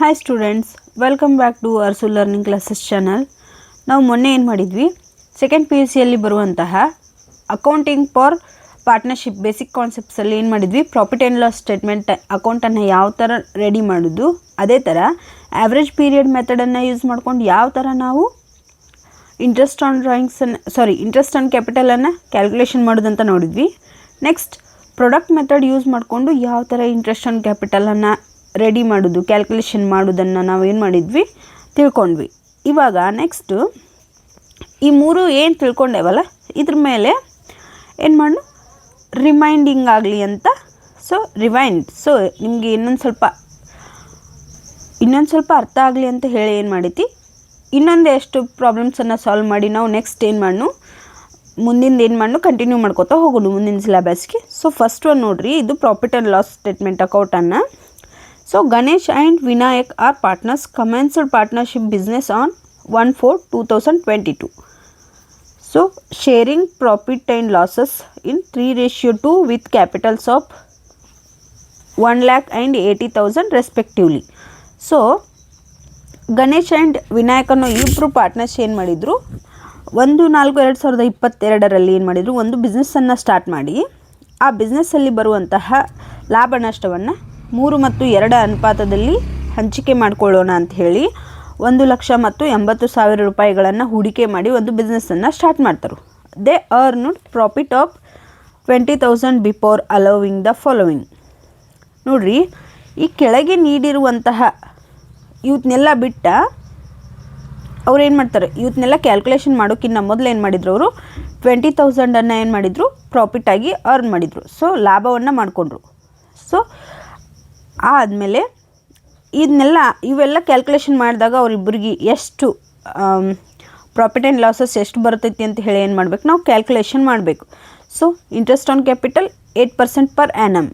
Hi students, welcome back to Arsu learning classes channel. ನಾವು ಮೊನ್ನೆ ಏನು ಮಾಡಿದ್ವಿ, ಸೆಕೆಂಡ್ ಪಿ ಯು ಸಿಯಲ್ಲಿ ಬರುವಂತಹ ಅಕೌಂಟಿಂಗ್ ಫಾರ್ ಪಾರ್ಟ್ನರ್ಶಿಪ್ ಬೇಸಿಕ್ ಕಾನ್ಸೆಪ್ಟ್ಸಲ್ಲಿ ಏನು ಮಾಡಿದ್ವಿ, ಪ್ರಾಫಿಟ್ ಆ್ಯಂಡ್ ಲಾಸ್ ಸ್ಟೇಟ್ಮೆಂಟ್ ಅಕೌಂಟನ್ನು ಯಾವ ಥರ ರೆಡಿ ಮಾಡೋದು, ಅದೇ ಥರ ಆ್ಯಾವ್ರೇಜ್ ಪೀರಿಯಡ್ ಮೆಥಡನ್ನು ಯೂಸ್ ಮಾಡ್ಕೊಂಡು ಯಾವ ಥರ ನಾವು ಇಂಟ್ರೆಸ್ಟ್ ಆನ್ ಕ್ಯಾಪಿಟಲನ್ನು ಕ್ಯಾಲ್ಕುಲೇಷನ್ ಮಾಡೋದಂತ ನೋಡಿದ್ವಿ. ನೆಕ್ಸ್ಟ್ ಪ್ರಾಡಕ್ಟ್ ಮೆಥಡ್ ಯೂಸ್ ಮಾಡಿಕೊಂಡು ಯಾವ ಥರ ಇಂಟ್ರೆಸ್ಟ್ ಆನ್ ಕ್ಯಾಪಿಟಲನ್ನು ರೆಡಿ ಮಾಡೋದು, ಕ್ಯಾಲ್ಕುಲೇಷನ್ ಮಾಡೋದನ್ನು ನಾವು ಏನು ಮಾಡಿದ್ವಿ, ತಿಳ್ಕೊಂಡ್ವಿ. ಇವಾಗ ನೆಕ್ಸ್ಟು ಈ ಮೂರು ಏನು ತಿಳ್ಕೊಂಡೇವಲ್ಲ, ಇದ್ರ ಮೇಲೆ ಏನು ಮಾಡು, ರಿಮೈಂಡಿಂಗ್ ಆಗಲಿ ಅಂತ ನಿಮಗೆ ಇನ್ನೊಂದು ಸ್ವಲ್ಪ ಅರ್ಥ ಆಗಲಿ ಅಂತ ಹೇಳಿ ಏನು ಮಾಡೈತಿ, ಇನ್ನೊಂದು ಎಷ್ಟು ಪ್ರಾಬ್ಲಮ್ಸನ್ನು ಸಾಲ್ವ್ ಮಾಡಿ ನಾವು ನೆಕ್ಸ್ಟ್ ಏನು ಮಾಡು, ಮುಂದಿಂದ ಏನು ಮಾಡು, ಕಂಟಿನ್ಯೂ ಮಾಡ್ಕೋತಾ ಹೋಗೋದು ಮುಂದಿನ ಸಿಲೆಬಸ್ಗೆ. ಫಸ್ಟ್ ಒಂದು ನೋಡಿರಿ, ಇದು ಪ್ರಾಫಿಟ್ ಆ್ಯಂಡ್ ಲಾಸ್ ಸ್ಟೇಟ್ಮೆಂಟ್ ಅಕೌಂಟನ್ನು. Ganesh and Vinayak are partners, commenced partnership business on 1/4/2022. Sharing profit and losses in 3:2 with capitals of 1 lakh and 80,000 respectively. Ganesh and Vinayak ಅನ್ನೋ ಇಬ್ಬರು ಪಾರ್ಟ್ನರ್ಸ್ ಏನು ಮಾಡಿದರು, 1/4/2022 ಏನು ಮಾಡಿದರು, ಒಂದು ಬಿಸ್ನೆಸ್ಸನ್ನು ಸ್ಟಾರ್ಟ್ ಮಾಡಿ ಆ ಬಿಸ್ನೆಸ್ಸಲ್ಲಿ ಬರುವಂತಹ ಲಾಭ ನಷ್ಟವನ್ನು 3 ಮತ್ತು 2 ಅನುಪಾತದಲ್ಲಿ ಹಂಚಿಕೆ ಮಾಡಿಕೊಳ್ಳೋಣ ಅಂತ ಹೇಳಿ 1,80,000 ರೂಪಾಯಿಗಳನ್ನು ಹೂಡಿಕೆ ಮಾಡಿ ಒಂದು ಬಿಸ್ನೆಸ್ಸನ್ನು ಸ್ಟಾರ್ಟ್ ಮಾಡ್ತಾರೆ. They earned profit of 20,000 before allowing the following. ನೋಡಿರಿ, ಈ ಕೆಳಗೆ ನೀಡಿರುವಂತಹ ಇವತ್ತನ್ನೆಲ್ಲ ಬಿಟ್ಟ ಅವ್ರು ಏನು ಮಾಡ್ತಾರೆ, ಇವತ್ತನ್ನೆಲ್ಲ ಕ್ಯಾಲ್ಕುಲೇಷನ್ ಮಾಡೋಕ್ಕಿಂತ ಮೊದಲು ಏನು ಮಾಡಿದ್ರು, ಅವರು 20,000 ಏನು ಮಾಡಿದರು, ಪ್ರಾಫಿಟ್ಟಾಗಿ ಅರ್ನ್ ಮಾಡಿದರು. ಲಾಭವನ್ನು ಮಾಡಿಕೊಂಡ್ರು. ಆದಮೇಲೆ ಇವೆಲ್ಲ ಕ್ಯಾಲ್ಕುಲೇಷನ್ ಮಾಡಿದಾಗ ಅವರಿಬ್ಬರಿಗೆ ಎಷ್ಟು ಪ್ರಾಫಿಟ್ ಆ್ಯಂಡ್ ಲಾಸಸ್ ಎಷ್ಟು ಬರ್ತೈತಿ ಅಂತ ಹೇಳಿ ಏನು ಮಾಡಬೇಕು, ನಾವು ಕ್ಯಾಲ್ಕುಲೇಷನ್ ಮಾಡಬೇಕು. Interest on capital 8% per annum.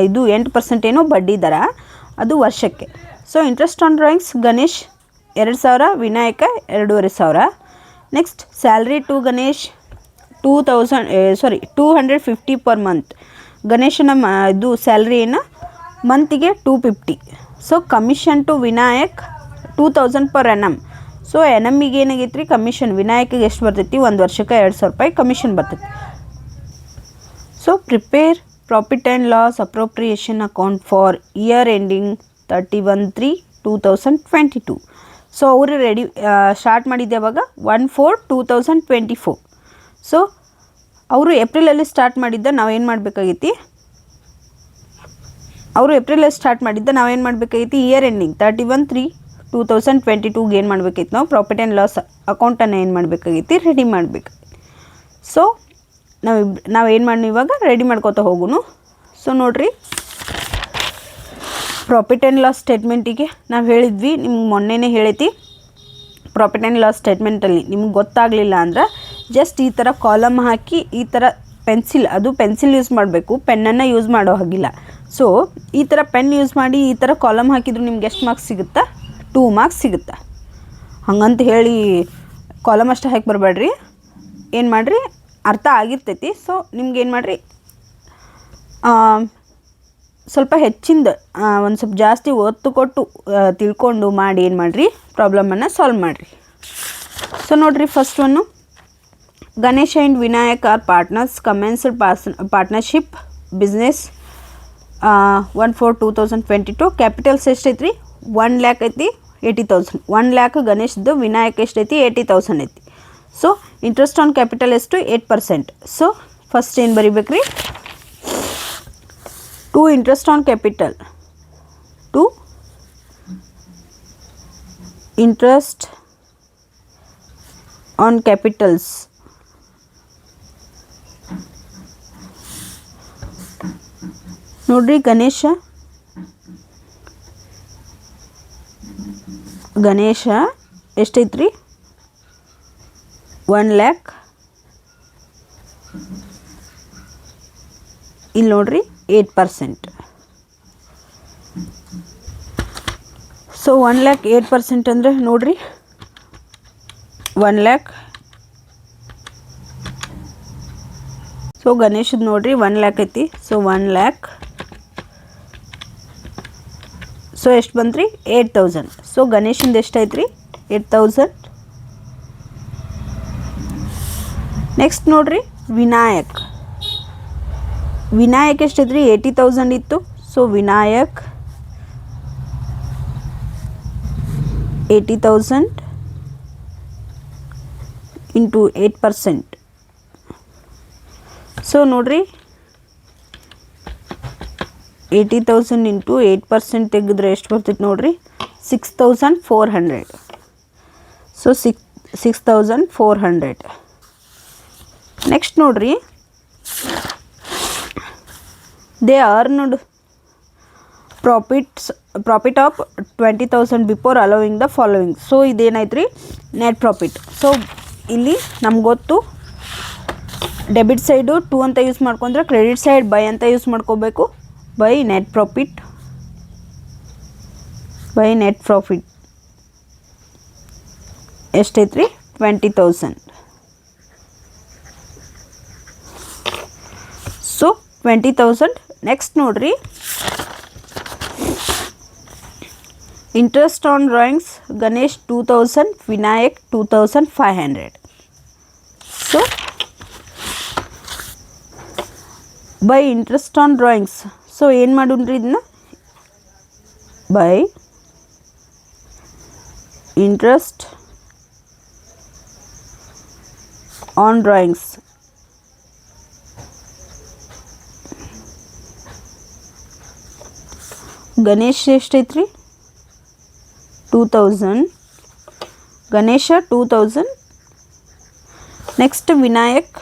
ಇದು 8% ಏನೋ ಬಡ್ಡಿ ದರ, ಅದು ವರ್ಷಕ್ಕೆ. Interest on drawings Ganesh 2,000, Vinayaka 2,500. Next salary to Ganesh 250 per month. ಗಣೇಶನ ಇದು ಸ್ಯಾಲ್ರಿ ಏನು, ಮಂತಿಗೆ 250. Commission to Vinayak 2,000 per annum. ಎನಮ್ಮಿಗೆ ಏನಾಗೈತೆ ರೀ, ಕಮಿಷನ್. ವಿನಾಯಕಿಗೆ ಎಷ್ಟು ಬರ್ತೈತಿ, ಒಂದು ವರ್ಷಕ್ಕೆ 2,000 ರೂಪಾಯಿ ಕಮಿಷನ್ ಬರ್ತೈತಿ. Prepare profit and loss appropriation account for year ending 31/3/2022. ಅವರು ರೆಡಿ ಸ್ಟಾರ್ಟ್ ಮಾಡಿದ್ದೆ ಅವಾಗ 1/4/2024. ಅವರು ಏಪ್ರಿಲಲ್ಲಿ ಸ್ಟಾರ್ಟ್ ಮಾಡಿದ್ದ ನಾವೇನು ಮಾಡಬೇಕಾಗೈತಿ, ಇಯರ್ ಎಂಡಿಂಗ್ 31/3/2022 ಏನು ಮಾಡಬೇಕೈತಿ, ನಾವು ಪ್ರಾಫಿಟ್ ಆ್ಯಂಡ್ ಲಾಸ್ ಅಕೌಂಟನ್ನು ಏನು ಮಾಡಬೇಕಾಗೈತಿ, ರೆಡಿ ಮಾಡಬೇಕು. ನಾವೇನು ಮಾಡಿ ಇವಾಗ ರೆಡಿ ಮಾಡ್ಕೋತಾ ಹೋಗುನು. ನೋಡಿರಿ, ಪ್ರಾಫಿಟ್ ಆ್ಯಂಡ್ ಲಾಸ್ ಸ್ಟೇಟ್ಮೆಂಟಿಗೆ ನಾವು ಹೇಳಿದ್ವಿ, ನಿಮ್ಗೆ ಮೊನ್ನೆನೇ ಹೇಳೈತಿ. ಪ್ರಾಫಿಟ್ ಆ್ಯಂಡ್ ಲಾಸ್ ಸ್ಟೇಟ್ಮೆಂಟಲ್ಲಿ ನಿಮ್ಗೆ ಗೊತ್ತಾಗಲಿಲ್ಲ ಅಂದ್ರೆ ಜಸ್ಟ್ ಈ ಥರ ಕಾಲಮ್ ಹಾಕಿ, ಈ ಥರ ಪೆನ್ಸಿಲ್ ಯೂಸ್ ಮಾಡಬೇಕು, ಪೆನ್ನನ್ನು ಯೂಸ್ ಮಾಡೋ ಹಾಗಿಲ್ಲ. ಈ ಥರ ಪೆನ್ ಯೂಸ್ ಮಾಡಿ ಈ ಥರ ಕಾಲಮ್ ಹಾಕಿದ್ರು ನಿಮ್ಗೆ ಎಷ್ಟು ಮಾರ್ಕ್ಸ್ ಸಿಗುತ್ತಾ, 2 ಮಾರ್ಕ್ಸ್ ಸಿಗುತ್ತಾ. ಹಂಗಂತ ಹೇಳಿ ಕಾಲಮ್ ಅಷ್ಟೇ ಹಾಕಿ ಬರಬೇಡ್ರಿ, ಏನು ಮಾಡಿರಿ, ಅರ್ಥ ಆಗಿರ್ತೈತಿ. ನಿಮ್ಗೆ ಏನು ಮಾಡಿರಿ, ಸ್ವಲ್ಪ ಹೆಚ್ಚಿಂದ ಒಂದು ಸ್ವಲ್ಪ ಜಾಸ್ತಿ ಒತ್ತು ಕೊಟ್ಟು ತಿಳ್ಕೊಂಡು ಮಾಡಿ ಏನು ಮಾಡಿರಿ, ಪ್ರಾಬ್ಲಮನ್ನು ಸಾಲ್ವ್ ಮಾಡಿರಿ. ನೋಡಿರಿ, first one, Ganesh and Vinayak R partners, commenced partnership business 1/4/2022. Capitals ಎಷ್ಟೈತಿ ರೀ, 1 lakh ಐತಿ, 80,000. 1 lakh ಗಣೇಶ್ದು, ವಿನಾಯಕ್ ಎಷ್ಟೈತಿ, 80,000 ಐತಿ. ಇಂಟ್ರೆಸ್ಟ್ ಆನ್ ಕ್ಯಾಪಿಟಲ್ ಎಷ್ಟು, 8%. ಫಸ್ಟ್ ಏನು ಬರಿಬೇಕು ರೀ, to interest on capital, to interest on capitals. ನೋಡ್ರಿ, ಗಣೇಶ ಎಷ್ಟೈತ್ರಿ, 1 lakh. ಇಲ್ಲಿ ನೋಡ್ರಿ 8%. 1 lakh 8% ಅಂದರೆ ನೋಡ್ರಿ 1 lakh. ಸೊ ಗಣೇಶದ ನೋಡ್ರಿ 1 lakh ಐತಿ. So 1 lakh. ಸೊ ಎಷ್ಟು ಬಂತು ರೀ 8000. ಸೊ ಗಣೇಶಂದು ಎಷ್ಟಾಯ್ತು ರೀ 8000. ನೆಕ್ಸ್ಟ್ ನೋಡಿರಿ ವಿನಾಯಕ್ ಎಷ್ಟೈತೆ ರೀ 80,000 ಇತ್ತು. So Vinayak 80,000 into 8%. ಸೊ ನೋಡಿರಿ 80,000 ಇಂಟು 8% ತೆಗೆದ್ರೆ ಎಷ್ಟು ಬರ್ತೈತೆ ನೋಡಿರಿ 6,400. ಸೊ 6,400. ನೆಕ್ಸ್ಟ್ ನೋಡಿರಿ they earned profit of 20,000 before allowing the following. So ಇದೇನಾಯ್ತು ರೀ ನೆಟ್ ಪ್ರಾಫಿಟ್. ಸೊ ಇಲ್ಲಿ ನಮ್ಗೆ ಗೊತ್ತು ಡೆಬಿಟ್ ಸೈಡು 2 ಅಂತ ಯೂಸ್ ಮಾಡ್ಕೊಂಡ್ರೆ ಕ್ರೆಡಿಟ್ ಸೈಡ್ ಬೈ ಅಂತ ಯೂಸ್ ಮಾಡ್ಕೋಬೇಕು. ಬೈ ನೆಟ್ ಪ್ರಾಫಿಟ್ ಎಷ್ಟೈತೆ ರೀ 20,000. ಸೊ 20,000. ನೆಕ್ಸ್ಟ್ ನೋಡಿರಿ interest on drawings Ganesh 2,000, Vinayak 2,500. So by interest on drawings. So ಏನು ಮಾಡೋಣ್ರಿ ಇದನ್ನ by interest on drawings. Ganesh ಎಷ್ಟೈತೆ ರೀ 2,000. Ganesha 2,000. Next Vinayak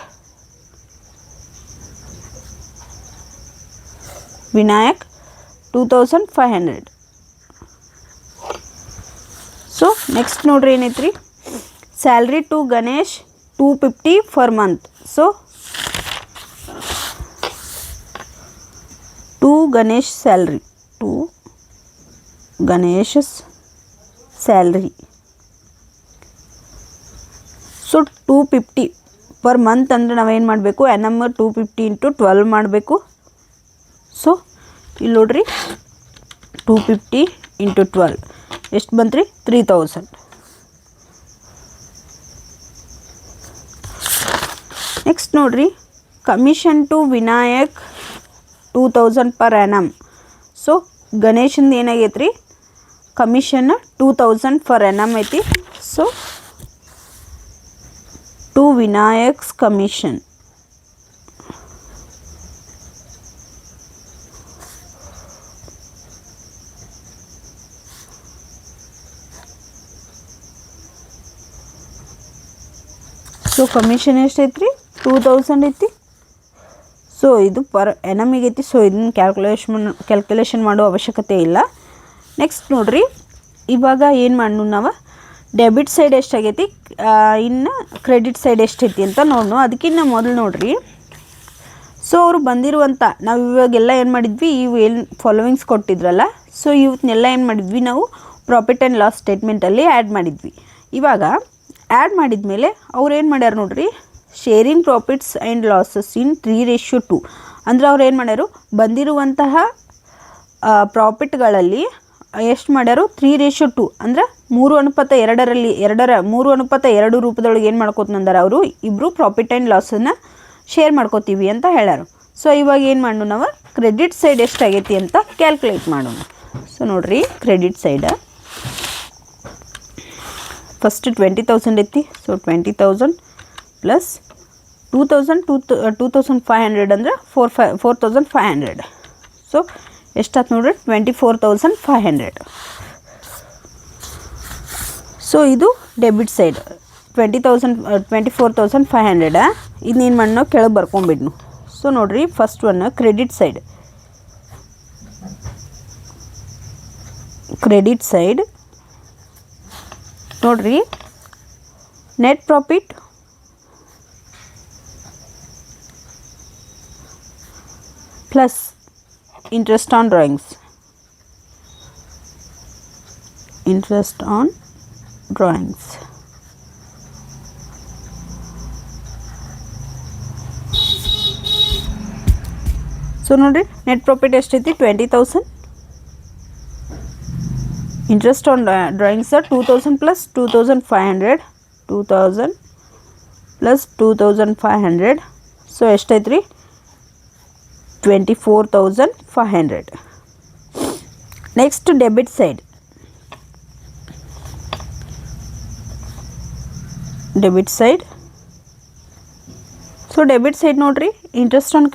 2,500. So next ನೋಡ್ರಿ ಏನೈತೆ ರೀ salary to Ganesh 250 per month. So to Ganesh salary salary. So 250 per month ಅಂದರೆ ನಾವೇನು ಮಾಡಬೇಕು NM 250 ಇಂಟು 12 ಮಾಡಬೇಕು. ಸೊ ಇಲ್ಲಿ ನೋಡ್ರಿ 250 ಇಂಟು 12 ಎಷ್ಟು ಬಂತು ರೀ 3,000. ನೆಕ್ಸ್ಟ್ ನೋಡ್ರಿ commission to Vinayak 2,000 per annum. So ಗಣೇಶಂದು ಏನಾಗೈತೆ ರೀ ಕಮಿಷನ್ 2,000 ಫರ್ annum ಐತಿ. So to Vinayak's commission so commission ಎಷ್ಟೈತೆ ರೀ 2,000 ಐತಿ. ಸೊ ಇದು ಪರ್ ಎನಮಿಗೆ ಐತಿ. ಸೊ ಇದನ್ನ ಕ್ಯಾಲ್ಕುಲೇಷನ್ ಮಾಡೋ ಅವಶ್ಯಕತೆ ಇಲ್ಲ. ನೆಕ್ಸ್ಟ್ ನೋಡ್ರಿ ಇವಾಗ ಏನು ಮಾಡೋಣ ನಾವು ಡೆಬಿಟ್ ಸೈಡ್ ಎಷ್ಟಾಗೈತಿ ಇನ್ನು ಕ್ರೆಡಿಟ್ ಸೈಡ್ ಎಷ್ಟೈತಿ ಅಂತ ನೋಡೋಣ. ಅದಕ್ಕಿಂತ ಮೊದಲು ನೋಡ್ರಿ ಸೊ ಅವರು ಬಂದಿರುವಂಥ ನಾವು ಇವಾಗೆಲ್ಲ ಏನು ಮಾಡಿದ್ವಿ ಇವು ಏನು ಫಾಲೋವಿಂಗ್ಸ್ ಕೊಟ್ಟಿದ್ರಲ್ಲ ಸೊ ಇವನ್ನೆಲ್ಲ ಏನು ಮಾಡಿದ್ವಿ ನಾವು ಪ್ರಾಫಿಟ್ ಆ್ಯಂಡ್ ಲಾಸ್ ಸ್ಟೇಟ್ಮೆಂಟಲ್ಲಿ ಆ್ಯಡ್ ಮಾಡಿದ್ವಿ. ಇವಾಗ ಆ್ಯಡ್ ಮಾಡಿದ ಮೇಲೆ ಅವ್ರು ಏನು ಮಾಡ್ಯಾರ ನೋಡ್ರಿ sharing profits and losses in 3:2 ಅಂದರೆ ಅವ್ರು ಏನು ಮಾಡ್ಯಾರು ಬಂದಿರುವಂತಹ ಪ್ರಾಫಿಟ್ಗಳಲ್ಲಿ ಎಷ್ಟು ಮಾಡ್ಯಾರು 3:2 ಅಂದರೆ 3:2 ರೂಪದೊಳಗೆ ಏನು ಮಾಡ್ಕೋತಂದಾರ ಅವರು ಇಬ್ಬರು ಪ್ರಾಫಿಟ್ ಆ್ಯಂಡ್ ಲಾಸನ್ನು ಶೇರ್ ಮಾಡ್ಕೋತೀವಿ ಅಂತ ಹೇಳ್ಯಾರು. ಸೊ ಇವಾಗ ಏನು ಮಾಡೋಣ ನಾವು ಕ್ರೆಡಿಟ್ ಸೈಡ್ ಎಷ್ಟಾಗೈತಿ ಅಂತ ಕ್ಯಾಲ್ಕುಲೇಟ್ ಮಾಡೋಣ. ಸೊ ನೋಡಿರಿ ಕ್ರೆಡಿಟ್ ಸೈಡ್ ಫಸ್ಟ್ 20,000 ಐತಿ. ಸೊ 20,000 ಪ್ಲಸ್ 2,500 ಅಂದರೆ 4,500. ಸೊ ಎಷ್ಟಾಯ್ತು ನೋಡ್ರಿ 24,500. ಸೊ ಇದು ಡೆಬಿಟ್ ಸೈಡ್ 24,500. ಇನ್ನೇನು ಮಾಡೋ ಕೆಳಗೆ ಬರ್ಕೊಂಬಿಡ್ನು. ಸೊ ನೋಡಿರಿ ಫಸ್ಟ್ ಒನ್ ಕ್ರೆಡಿಟ್ ಸೈಡ್ ನೋಡಿರಿ net profit plus interest on drawings. So ನೋಡಿರಿ ನೆಟ್ ಪ್ರಾಫಿಟ್ ಎಷ್ಟೈತಿ 20,000 interest on drawings 2000 plus 2500 2000 plus 2500 so ಎಷ್ಟೈತೆ ರೀ 24,500. Next debit side so debit side ನೋಡ್ರಿ interest on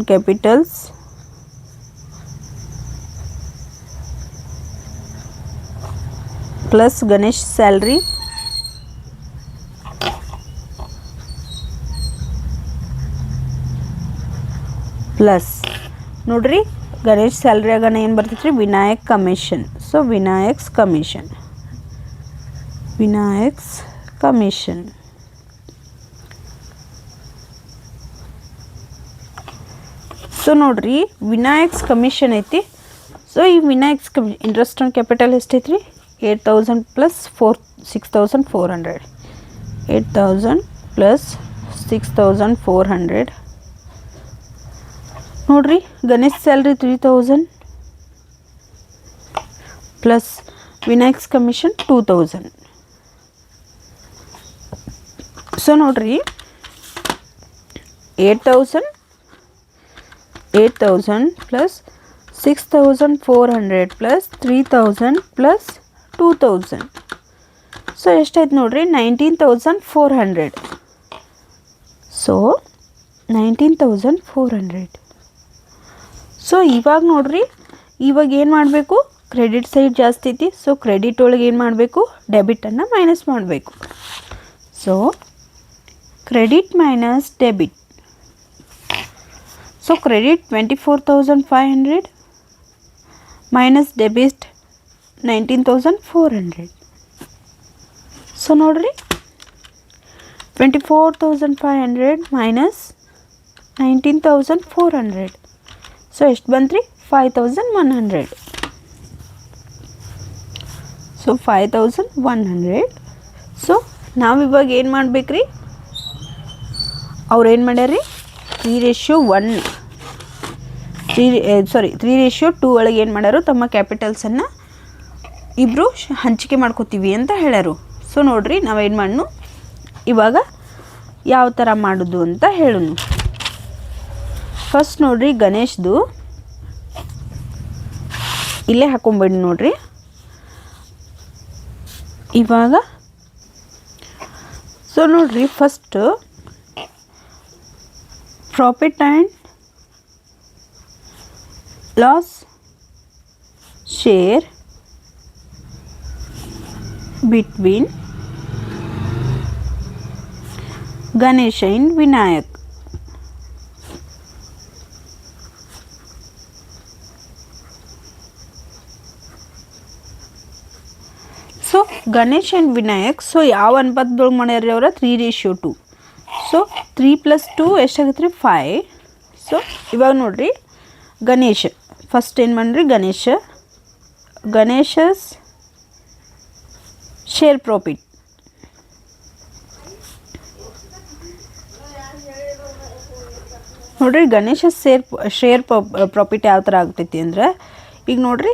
capitals plus Ganesh salary plus ನೋಡ್ರಿ Ganesh salary ಆಗ ಏನು ಬರ್ತೈತೆ ರೀ Vinayak commission. So Vinayak's commission so ನೋಡ್ರಿ ವಿನಾಯಕ್ಸ್ ಕಮಿಷನ್ ಐತಿ. ಸೊ ಈ ವಿನಾಯಕ್ಸ್ ಇಂಟ್ರೆಸ್ಟ್ ಆನ್ ಕ್ಯಾಪಿಟಲ್ ಎಷ್ಟೈತಿ ರೀ 8,000 ಪ್ಲಸ್ 6,400 8,000 ಪ್ಲಸ್ 6,400 ನೋಡ್ರಿ Ganesh salary 3,000 plus Vinayak's commission 2,000. So ನೋಡ್ರಿ 8,000 ಪ್ಲಸ್ 6,400 ಪ್ಲಸ್ 3,000 ಪ್ಲಸ್ 2,000 ಸೊ ಎಷ್ಟಾಯ್ತು ನೋಡ್ರಿ 19,400. ಸೊ 19,400. ಸೊ ಇವಾಗ ನೋಡ್ರಿ ಇವಾಗ ಏನು ಮಾಡಬೇಕು ಕ್ರೆಡಿಟ್ ಸೈಡ್ ಜಾಸ್ತಿ ಐತಿ. ಸೊ ಕ್ರೆಡಿಟ್ ಒಳಗೆ ಏನು ಮಾಡಬೇಕು ಡೆಬಿಟನ್ನು ಮೈನಸ್ ಮಾಡಬೇಕು. So credit minus debit. So credit 24,500 minus debit 19,400. So ನೋಡ್ರಿ 24,500 ಮೈನಸ್ 19,400 ಸೊ ಎಷ್ಟು ಬಂತು ರೀ 5,100. ಸೊ 5,100. ಸೊ ನಾವಿವಾಗ ಏನು ಮಾಡ್ಬೇಕು ರೀ ಅವ್ರು ಏನು ಮಾಡ್ಯಾರ ರೀ 3:1 3:2 ಒಳಗೆ ಏನು ಮಾಡ್ಯಾರು ತಮ್ಮ ಕ್ಯಾಪಿಟಲ್ಸನ್ನು ಇಬ್ಬರು ಹಂಚಿಕೆ ಮಾಡ್ಕೋತೀವಿ ಅಂತ ಹೇಳ್ಯಾರು. ಸೊ ನೋಡ್ರಿ ನಾವೇನು ಮಾಡೋಣ ಇವಾಗ ಯಾವ ಥರ ಮಾಡೋದು ಅಂತ ಹೇಳೋಣ. ಫಸ್ಟ್ ನೋಡ್ರಿ ಗಣೇಶ್ದು ಇಲ್ಲೇ ಹಾಕೊಂಬಿಡಿ ನೋಡ್ರಿ. ಇವಾಗ ಸೊ ನೋಡ್ರಿ first profit and loss share between Ganesha and Vinayak. So Ganesh and Vinayak so ಯಾವ ಅನುಪಾತದೊಳಗೆ ಮಾಡ್ಯಾರ ಅವರ 3:2. ಸೊ 3 + 2 ಎಷ್ಟಾಗುತ್ತೆ ರೀ 5. ಸೊ ಇವಾಗ ನೋಡ್ರಿ ಗಣೇಶ್ ಫಸ್ಟ್ ಏನು ಮಾಡ್ರಿ ಗಣೇಶಸ್ ಶೇರ್ ಪ್ರಾಫಿಟ್. ನೋಡ್ರಿ ಗಣೇಶ ಶೇರ್ ಪ್ರಾಫಿಟ್ ಯಾವ ಥರ ಆಗ್ತೈತಿ ಅಂದ್ರೆ ಈಗ ನೋಡ್ರಿ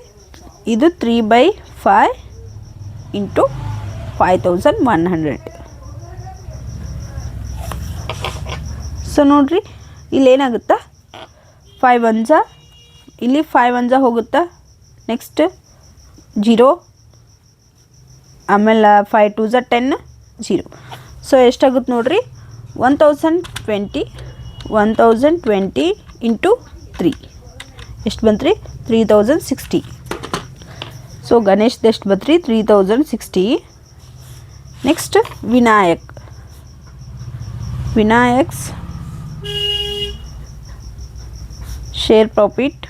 ಇದು 3/5 ಇಂಟು 5,100. ಸೊ ನೋಡ್ರಿ ಇಲ್ಲಿ ಏನಾಗುತ್ತಾ 5 1 ಇಲ್ಲಿ 5 1 ಹೋಗುತ್ತಾ. ನೆಕ್ಸ್ಟ್ 0 ಆಮೇಲೆ 5 2 10 0. ಸೊ ಎಷ್ಟಾಗುತ್ತೆ ನೋಡ್ರಿ 1,020 ಇಂಟು 3 ಎಷ್ಟು ಬಂತು ರೀ 3,060. ಸೊ ಗಣೇಶ್ದು ಎಷ್ಟು ಬಂತು ರೀ 3,060. Next Vinayak's share profit.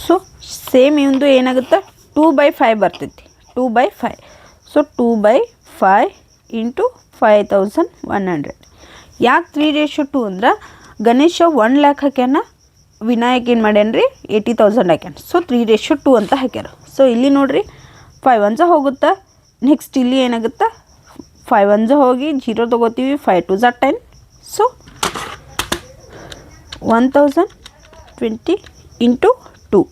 So same ಇವಂದು ಏನಾಗುತ್ತೆ 2/5 ಬರ್ತೈತಿ 2/5. So 2/5 into 5,100. ಯಾಕೆ 3:2 ಅಂದ್ರೆ ಗಣೇಶ 1 lakh ಹಾಕ್ಯಾನ, ವಿನಾಯಕ್ ಏನು ಮಾಡ್ಯಾನ ರೀ 80,000 ಹಾಕ್ಯಾನ. ಸೊ 3:2 ಅಂತ ಹಾಕ್ಯಾರ. ಸೊ ಇಲ್ಲಿ ನೋಡ್ರಿ 5 1 ಹೋಗುತ್ತಾ. ನೆಕ್ಸ್ಟ್ ಇಲ್ಲಿ ಏನಾಗುತ್ತಾ 5 1 ಹೋಗಿ 0 ತೊಗೋತೀವಿ, 5 2 10. So 1020 into 2.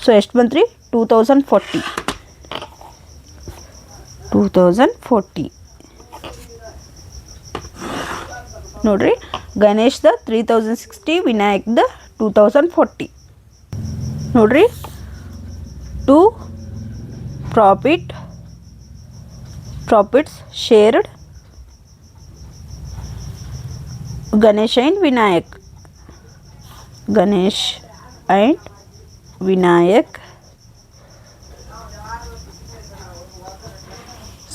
ಸೊ ಎಷ್ಟು ಬಂತು ರೀ? 2040 ನೋಡಿರಿ. ಗಣೇಶ್ದ 3060, ವಿನಾಯಕ್ದ 2040 ನೋಡಿರಿ. 2 profits shared Ganesh and Vinayak.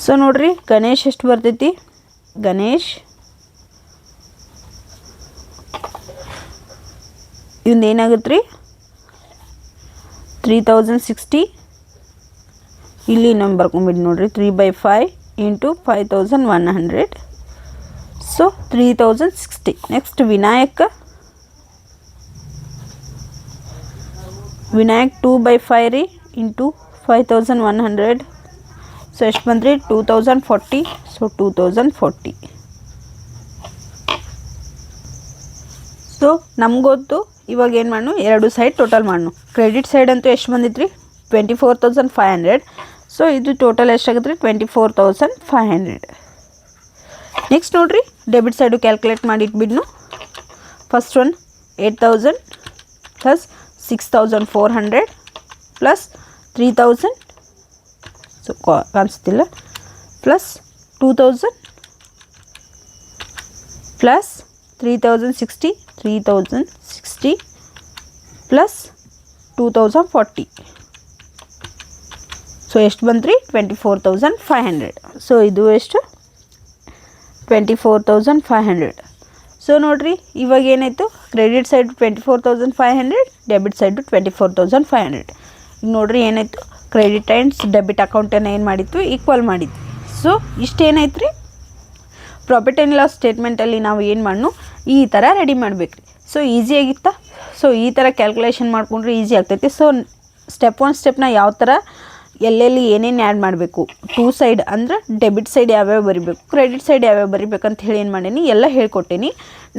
So ನೋಡ್ರಿ, ಗಣೇಶ್ ಎಷ್ಟು ಬರ್ತೈತಿ? ಗಣೇಶ್ ಇವಂದು ಏನಾಗುತ್ತೆ ರೀ? 3060. ಇಲ್ಲಿ ನಮ್ಮ ಬರ್ಕೊಂಬಿಡಿ ನೋಡ್ರಿ, 3/5 ಇಂಟು 5100. ಸೊ 3060. ನೆಕ್ಸ್ಟ್ ವಿನಾಯಕ್ 2/5 ರೀ ಇಂಟು 5100. ಸೊ ಎಷ್ಟು ಬಂದ್ರಿ? 2040. ಸೊ 2040. ಸೊ ನಮಗೊತ್ತು ಇವಾಗ ಏನು ಮಾಡು, ಎರಡು ಸೈಡ್ ಟೋಟಲ್ ಮಾಡು. ಕ್ರೆಡಿಟ್ ಸೈಡ್ ಅಂತೂ ಎಷ್ಟು ಬಂದಿತ್ತು ರೀ? 24,500. ಸೊ ಇದು ಟೋಟಲ್ ಎಷ್ಟಾಗುತ್ತೆ ರೀ? 24,500. ನೆಕ್ಸ್ಟ್ ನೋಡಿರಿ, ಡೆಬಿಟ್ ಸೈಡು ಕ್ಯಾಲ್ಕುಲೇಟ್ ಮಾಡಿ ಇಟ್ಬಿಡ್ನು. First one 8,000 plus 6,400 plus 3,000. So ಕಾಣಿಸ್ತಿಲ್ಲ. Plus 2,000 plus 3,060 plus 2,040. ಸೊ ಎಷ್ಟು ಬಂತು ರೀ? 24,500. ಸೊ ಇದು ಎಷ್ಟು? 24,500. ಸೊ ನೋಡಿರಿ, ಇವಾಗ ಏನಾಯಿತು? Credit side 24,500, debit side 24,500. ಈಗ ನೋಡಿರಿ ಏನಾಯಿತು? ಕ್ರೆಡಿಟ್ ಆ್ಯಂಡ್ ಡೆಬಿಟ್ ಅಕೌಂಟನ್ನು ಏನು ಮಾಡಿತ್ತು? ಈಕ್ವಲ್ ಮಾಡಿದ್ವಿ. ಸೊ ಇಷ್ಟೇನಾಯ್ತು ರೀ? ಪ್ರಾಫಿಟ್ ಆ್ಯಂಡ್ ಲಾಸ್ ಸ್ಟೇಟ್ಮೆಂಟಲ್ಲಿ ನಾವು ಏನು ಮಾಡೋ ಈ ಥರ ರೆಡಿ ಮಾಡಬೇಕು ರೀ. ಸೊ ಈಸಿಯಾಗಿತ್ತಾ? ಸೊ ಈ ಥರ ಕ್ಯಾಲ್ಕುಲೇಷನ್ ಮಾಡ್ಕೊಂಡ್ರೆ ಈಸಿ ಆಗ್ತೈತಿ. ಸೊ ಸ್ಟೆಪ್ನ ಯಾವ ಥರ ಎಲ್ಲೆಲ್ಲಿ ಏನೇನು ಆ್ಯಡ್ ಮಾಡಬೇಕು, 2 ಸೈಡ್ ಅಂದರೆ ಡೆಬಿಟ್ ಸೈಡ್ ಯಾವ್ಯಾವ ಬರಿಬೇಕು, ಕ್ರೆಡಿಟ್ ಸೈಡ್ ಯಾವ್ಯಾವ ಬರಿಬೇಕು ಅಂತ ಹೇಳಿ ಏನು ಮಾಡೀನಿ ಎಲ್ಲ ಹೇಳ್ಕೊಟ್ಟೇನಿ.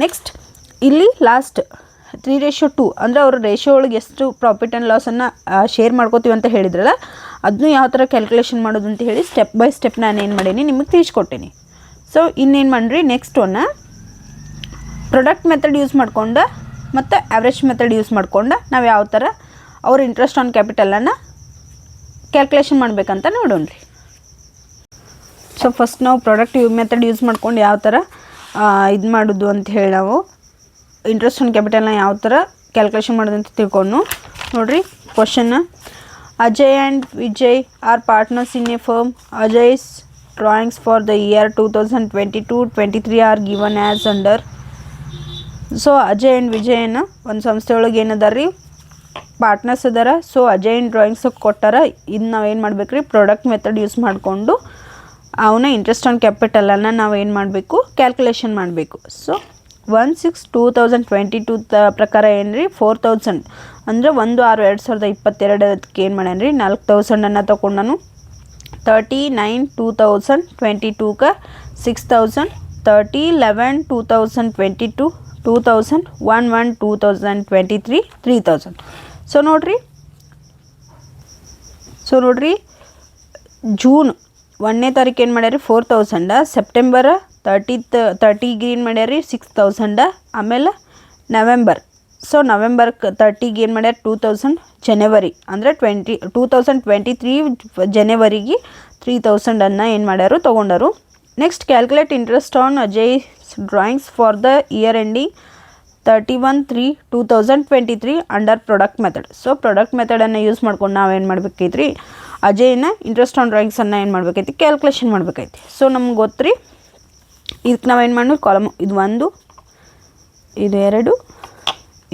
ನೆಕ್ಸ್ಟ್ ಇಲ್ಲಿ ಲಾಸ್ಟ್ 3:2 ಅಂದರೆ ಅವ್ರ ರೇಷಿಯೋ ಒಳಗೆ ಎಷ್ಟು ಪ್ರಾಫಿಟ್ ಆ್ಯಂಡ್ ಲಾಸನ್ನು ಶೇರ್ ಮಾಡ್ಕೋತೀವಿ ಅಂತ ಹೇಳಿದ್ರಲ್ಲ, ಅದನ್ನು ಯಾವ ಥರ ಕ್ಯಾಲ್ಕುಲೇಷನ್ ಮಾಡೋದು ಅಂತ ಹೇಳಿ ಸ್ಟೆಪ್ ಬೈ ಸ್ಟೆಪ್ ನಾನು ಏನು ಮಾಡೀನಿ ನಿಮಗೆ ತಿಳಿಸ್ಕೊಟ್ಟೇನಿ. ಸೊ ಇನ್ನೇನು ಮಾಡಿರಿ, ನೆಕ್ಸ್ಟ್ ಒನ್ನ ಪ್ರೊಡಕ್ಟ್ ಮೆಥಡ್ ಯೂಸ್ ಮಾಡ್ಕೊಂಡು ಮತ್ತು ಆವ್ರೇಜ್ ಮೆಥಡ್ ಯೂಸ್ ಮಾಡ್ಕೊಂಡು ನಾವು ಯಾವ ಥರ ಅವ್ರ ಇಂಟ್ರೆಸ್ಟ್ ಆನ್ ಕ್ಯಾಪಿಟಲನ್ನು ಕ್ಯಾಲ್ಕುಲೇಷನ್ ಮಾಡಬೇಕಂತ ನೋಡೋಣ ರೀ. ಸೊ ಫಸ್ಟ್ ನಾವು ಪ್ರಾಡಕ್ಟ್ ಮೆಥಡ್ ಯೂಸ್ ಮಾಡ್ಕೊಂಡು ಯಾವ ಥರ ಇದು ಮಾಡೋದು ಅಂತ ಹೇಳಿ ನಾವು ಇಂಟ್ರೆಸ್ಟ್ ಆನ್ ಕ್ಯಾಪಿಟಲ್ನ ಯಾವ ಥರ ಕ್ಯಾಲ್ಕುಲೇಷನ್ ಮಾಡೋದು ಅಂತ ತಿಳ್ಕೊಂಡು ನೋಡಿರಿ. Question: Ajay and Vijay are partners in a firm. Ajay's drawings for the year 2022-23 are given as under. So Ajay and ವಿಜಯನ ಒಂದು ಸಂಸ್ಥೆ ಒಳಗೆ ಏನದಾರ ರೀ? ಪಾರ್ಟ್ನರ್ಸ್ ಅದಾರ. ಸೊ ಅಜಯ್ ಡ್ರಾಯಿಂಗ್ಸ್ ಕೊಟ್ಟಾರ. ಇದು ನಾವು ಏನು ಮಾಡ್ಬೇಕು ರೀ? ಪ್ರಾಡಕ್ಟ್ ಮೆಥಡ್ ಯೂಸ್ ಮಾಡಿಕೊಂಡು ಅವನ ಇಂಟ್ರೆಸ್ಟ್ ಆನ್ ಕ್ಯಾಪಿಟಲನ್ನು ನಾವು ಏನು ಮಾಡಬೇಕು? ಕ್ಯಾಲ್ಕುಲೇಷನ್ ಮಾಡಬೇಕು. ಸೊ 1/6/2022 ಪ್ರಕಾರ ಏನು ರೀ? 4,000 ಅಂದರೆ 1/6/2022 ಏನು ಮಾಡ್ಯಾನ ರೀ? 4,000 ತೊಗೊಂಡನು. 30/9/2022 6,000, 30/11/2022 2,000, 1/1/2023 3,000. ಸೊ ನೋಡ್ರಿ ಜೂನ್ 1ನೇ ತಾರೀಕು ಏನು ಮಾಡ್ಯಾರಿ? 4,000. ಸೆಪ್ಟೆಂಬರ್ 30ಗೆ ಏನು ಮಾಡ್ಯಾರಿ? 6,000. ಆಮೇಲೆ ನವೆಂಬರ್ 30ಗೆ ಏನು ಮಾಡ್ಯಾರ? 2,000. ಜನವರಿ ಅಂದರೆ 2023 ಜನವರಿಗೆ 3,000 ಏನು ಮಾಡ್ಯಾರು? ತೊಗೊಂಡರು. Next calculate interest on Ajay drawings for the year ending 31/3/2023 under product method. So product ಮೆಥಡನ್ನು ಯೂಸ್ ಮಾಡ್ಕೊಂಡು ನಾವೇನು ಮಾಡ್ಬೇಕೈತ್ರಿ? ಅಜಯ್ನ ಇಂಟ್ರೆಸ್ಟ್ ಆನ್ ಡ್ರಾಯಿಂಗ್ಸನ್ನು ಏನು ಮಾಡ್ಬೇಕೈತಿ? ಕ್ಯಾಲ್ಕುಲೇಷನ್ ಮಾಡ್ಬೇಕೈತಿ. ಸೊ ನಮ್ಗೆ ಗೊತ್ತು ರೀ, ಇದಕ್ಕೆ ನಾವೇನು ಮಾಡೋಣ? ಕಾಲಮ್ ಇದು 1, ಇದು 2,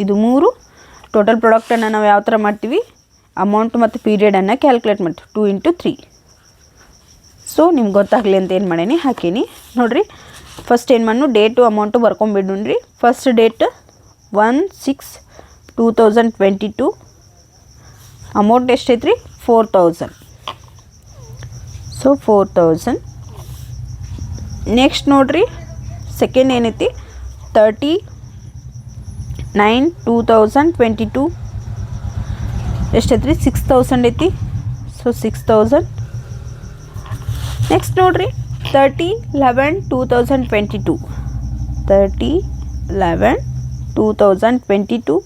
ಇದು 3. ಟೋಟಲ್ ಪ್ರಾಡಕ್ಟನ್ನು ನಾವು ಯಾವ ಥರ ಮಾಡ್ತೀವಿ? ಅಮೌಂಟ್ ಮತ್ತು ಪೀರಿಯಡನ್ನು ಕ್ಯಾಲ್ಕುಲೇಟ್ ಮಾಡ್ತೀವಿ. 2 × 3. ಸೊ ನಿಮ್ಗೆ ಗೊತ್ತಾಗಲಿ ಅಂತ ಏನು ಮಾಡೀನಿ ಹಾಕೀನಿ ನೋಡಿರಿ. ಫಸ್ಟ್ ಏನು ಮಾಡು? ಡೇಟು ಅಮೌಂಟು ಬರ್ಕೊಂಬಿಡ್ರಿ. First date 1/6/2022. ಅಮೌಂಟ್ ಎಷ್ಟೈತೆ ರೀ? 4,000. ಸೊ 4,000 ನೆಕ್ಸ್ಟ್ ನೋಡ್ರಿ ಸೆಕೆಂಡ್ ಏನೈತಿ 39/2022 ಎಷ್ಟೈತ್ರಿ 6000 ಐತಿ. ಸೊ 6000. ನೆಕ್ಸ್ಟ್ ನೋಡ್ರಿ 30/11/2022 30/11/2022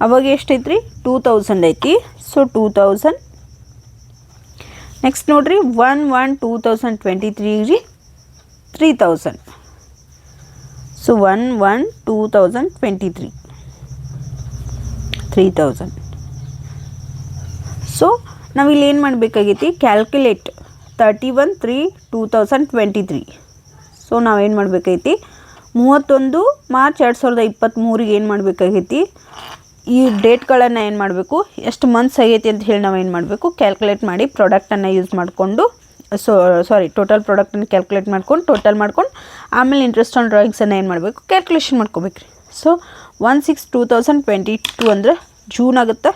ಅವಾಗ ಎಷ್ಟೈತ್ರಿ 2000 ಐತಿ. ಸೊ 2000. ನೆಕ್ಸ್ಟ್ ನೋಡ್ರಿ 1/1/2023 ರೀ 3000. ಸೊ 1/1/2023 3000. ಸೊ ನಾವಿಲ್ಲಿ ಏನು ಮಾಡಬೇಕಾಗೈತಿ ಕ್ಯಾಲ್ಕುಲೇಟ್ 31/3/2023. ಸೊ ನಾವೇನು ಮಾಡಬೇಕೈತಿ 31 ಮಾರ್ಚ್ 2023 ಏನು ಮಾಡಬೇಕಾಗೈತಿ ಈ ಡೇಟ್ಗಳನ್ನು ಏನು ಮಾಡಬೇಕು ಎಷ್ಟು ಮಂತ್ಸ್ ಆಗೈತಿ ಅಂತ ಹೇಳಿ ನಾವು ಏನು ಮಾಡಬೇಕು ಕ್ಯಾಲ್ಕುಲೇಟ್ ಮಾಡಿ ಪ್ರಾಡಕ್ಟನ್ನು ಯೂಸ್ ಮಾಡಿಕೊಂಡು ಟೋಟಲ್ ಪ್ರಾಡಕ್ಟನ್ನು ಕ್ಯಾಲ್ಕುಲೇಟ್ ಮಾಡ್ಕೊಂಡು ಟೋಟಲ್ ಮಾಡ್ಕೊಂಡು ಆಮೇಲೆ ಇಂಟ್ರೆಸ್ಟ್ ಆನ್ ಡ್ರಾಯಿಂಗ್ಸನ್ನು ಏನು ಮಾಡಬೇಕು ಕ್ಯಾಲ್ಕುಲೇಷನ್ ಮಾಡ್ಕೋಬೇಕು ರೀ. ಸೊ 1/6/2022 ಅಂದ್ರೆ ಜೂನ್ ಆಗುತ್ತೆ.